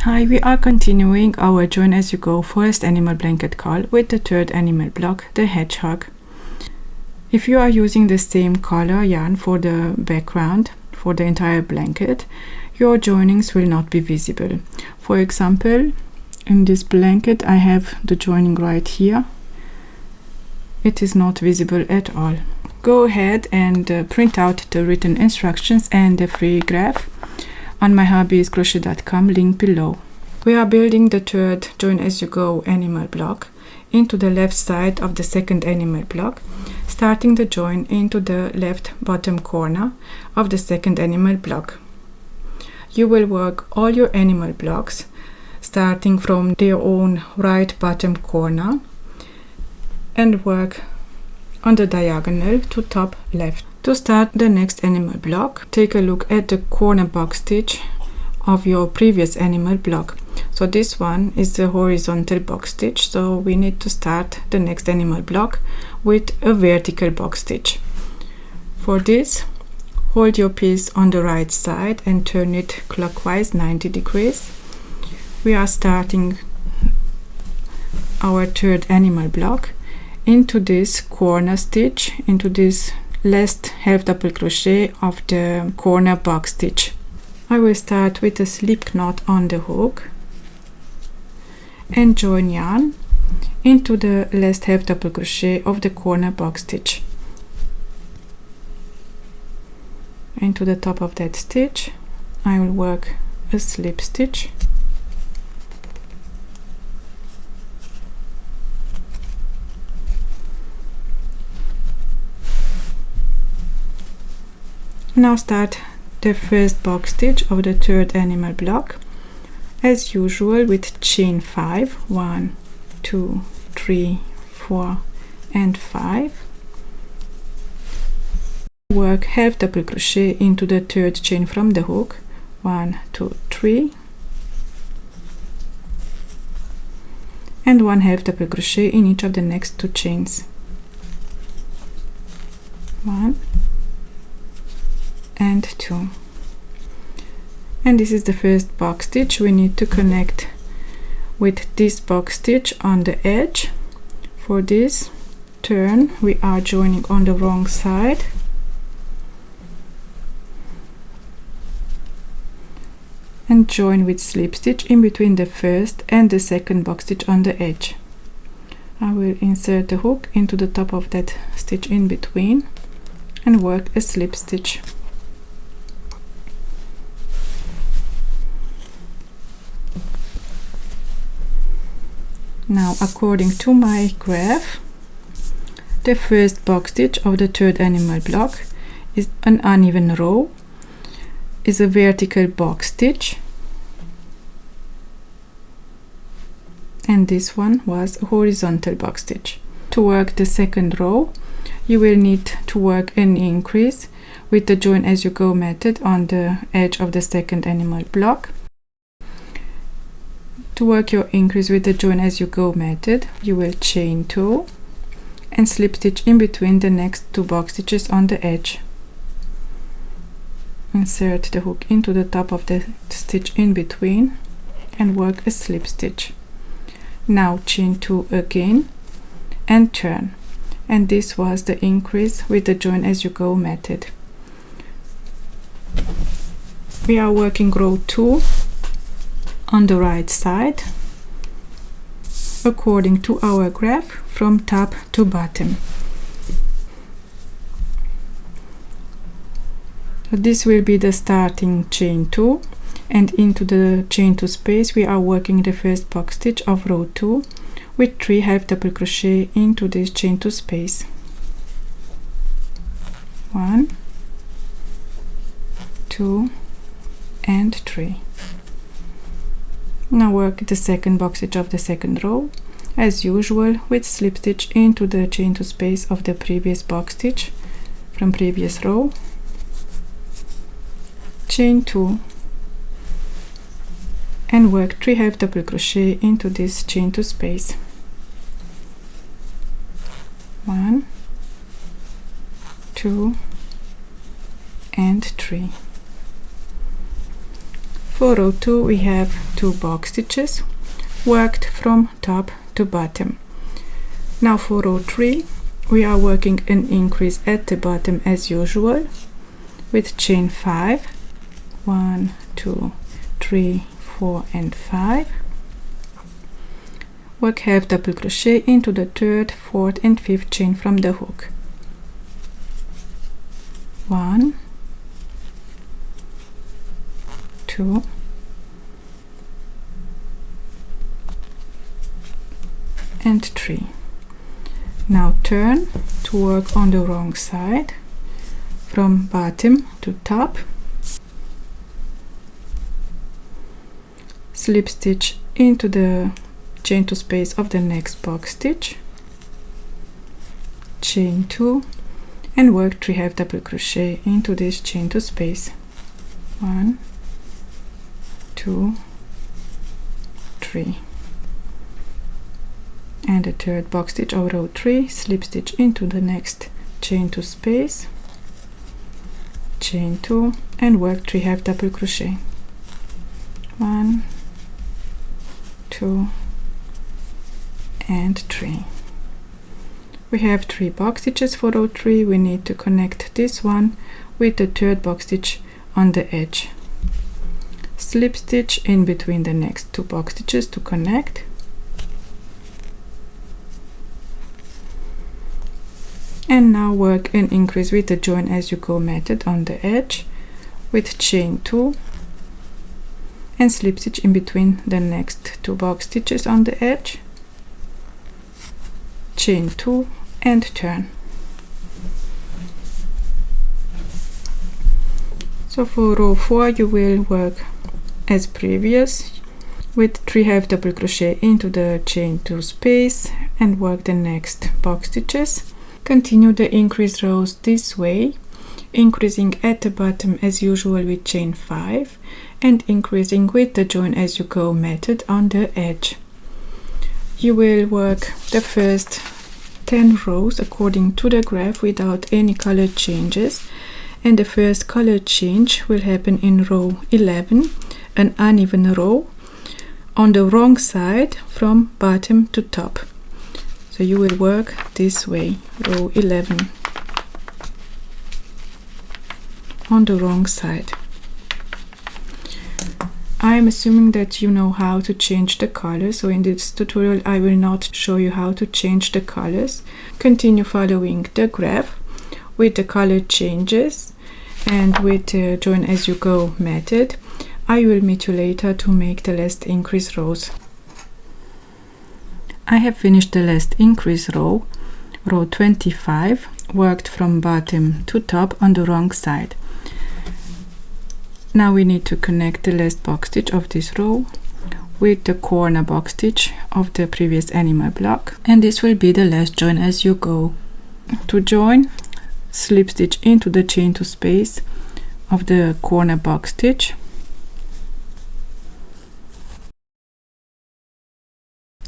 Hi, we are continuing our join as you go forest animal blanket call with the third animal block, the hedgehog. If you are using the same color yarn for the background for the entire blanket, your joinings will not be visible. For example, in this blanket I have the joining right here. It is not visible at all. Go ahead and print out the written instructions and the free graph on myhobbiescrochet.com, link below. We are building the third join as you go animal block into the left side of the second animal block, starting the join into the left bottom corner of the second animal block. You will work all your animal blocks starting from their own right bottom corner and work on the diagonal to top left. To start the next animal block, take a look at the corner box stitch of your previous animal block. So this one is the horizontal box stitch, so we need to start the next animal block with a vertical box stitch. For this, hold your piece on the right side and turn it clockwise 90 degrees. We are starting our third animal block into this corner stitch, into this last half double crochet of the corner box stitch. I will start with a slip knot on the hook and join yarn into the last half double crochet of the corner box stitch. Into the top of that stitch I will work a slip stitch. Now start the first box stitch of the third animal block as usual with chain 5, 1, 2, 3, 4 and 5. Work half double crochet into the third chain from the hook, 1, 2, 3, and 1 half double crochet in each of the next 2 chains, 1 and 2. And this is the first box stitch. We need to connect with this box stitch on the edge. For this turn we are joining on the wrong side and join with slip stitch in between the first and the second box stitch on the edge. I will insert the hook into the top of that stitch in between and work a slip stitch. Now, according to my graph, the first box stitch of the third animal block is an uneven row, is a vertical box stitch, and this one was a horizontal box stitch. To work the second row, you will need to work an increase with the join as you go method on the edge of the second animal block. To work your increase with the join as you go method, you will chain 2 and slip stitch in between the next 2 box stitches on the edge. Insert the hook into the top of the stitch in between and work a slip stitch. Now chain 2 again and turn. And this was the increase with the join as you go method. We are working row 2 on the right side according to our graph from top to bottom. So this will be the starting chain 2, and into the chain 2 space we are working the first box stitch of row 2 with 3 half double crochet into this chain 2 space. 1, 2 and 3. Now work the second box stitch of the second row as usual with slip stitch into the chain 2 space of the previous box stitch from previous row, chain 2 and work 3 half double crochet into this chain 2 space. 1, 2 and 3. For row 2 we have 2 box stitches worked from top to bottom. Now for row 3 we are working an increase at the bottom as usual with chain 5, 1, 2, 3, 4 and 5. Work half double crochet into the 3rd, 4th and 5th chain from the hook. 1, 2, and 3. Now turn to work on the wrong side from bottom to top. Slip stitch into the chain 2 space of the next box stitch, chain 2 and work 3 half double crochet into this chain 2 space. 1, 2, 3, and the 3rd box stitch of row 3, slip stitch into the next chain 2 space, chain 2 and work 3 half double crochet. 1, 2 and 3. We have 3 box stitches for row 3. We need to connect this one with the 3rd box stitch on the edge. Slip stitch in between the next 2 box stitches to connect, and now work an increase with the join as you go method on the edge with chain 2 and slip stitch in between the next 2 box stitches on the edge, chain 2 and turn. So for row 4 you will work as previous with 3 half double crochet into the chain 2 space and work the next box stitches. Continue the increase rows this way, increasing at the bottom as usual with chain 5 and increasing with the join as you go method on the edge. You will work the first 10 rows according to the graph without any color changes, and the first color change will happen in row 11, an uneven row on the wrong side from bottom to top. So you will work this way, row 11 on the wrong side. I am assuming that you know how to change the colors, so in this tutorial I will not show you how to change the colors. Continue following the graph with the color changes and with the join as you go method. I will meet you later to make the last increase rows. I have finished the last increase row, row 25, worked from bottom to top on the wrong side. Now we need to connect the last box stitch of this row with the corner box stitch of the previous animal block, and this will be the last join as you go. To join, slip stitch into the chain 2 space of the corner box stitch,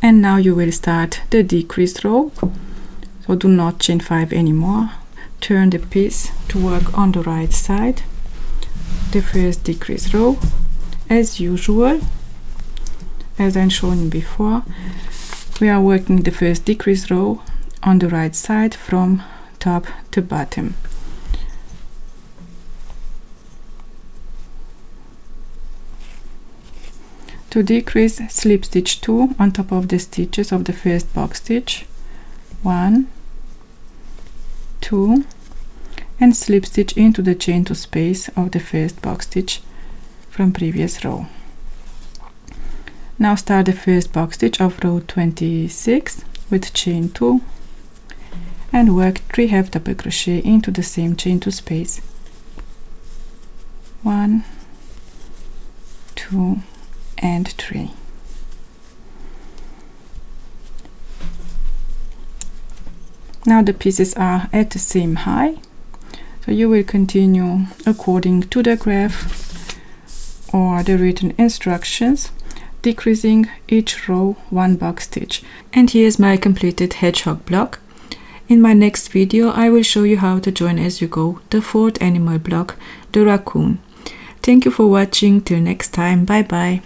and now you will start the decrease row. So do not chain 5 anymore. Turn the piece to work on the right side. The first decrease row as usual, as I'm showing before, we are working the first decrease row on the right side from top to bottom. To decrease, slip stitch 2 on top of the stitches of the first box stitch, 1, 2, and slip stitch into the chain 2 space of the first box stitch from previous row. Now start the first box stitch of row 26 with chain 2 and work 3 half double crochet into the same chain 2 space. 1, 2 and 3. Now the pieces are at the same height, so you will continue according to the graph or the written instructions, decreasing each row 1 box stitch. And here's my completed hedgehog block. In my next video I will show you how to join as you go the 4th animal block, the raccoon. Thank you for watching. Till next time. Bye bye.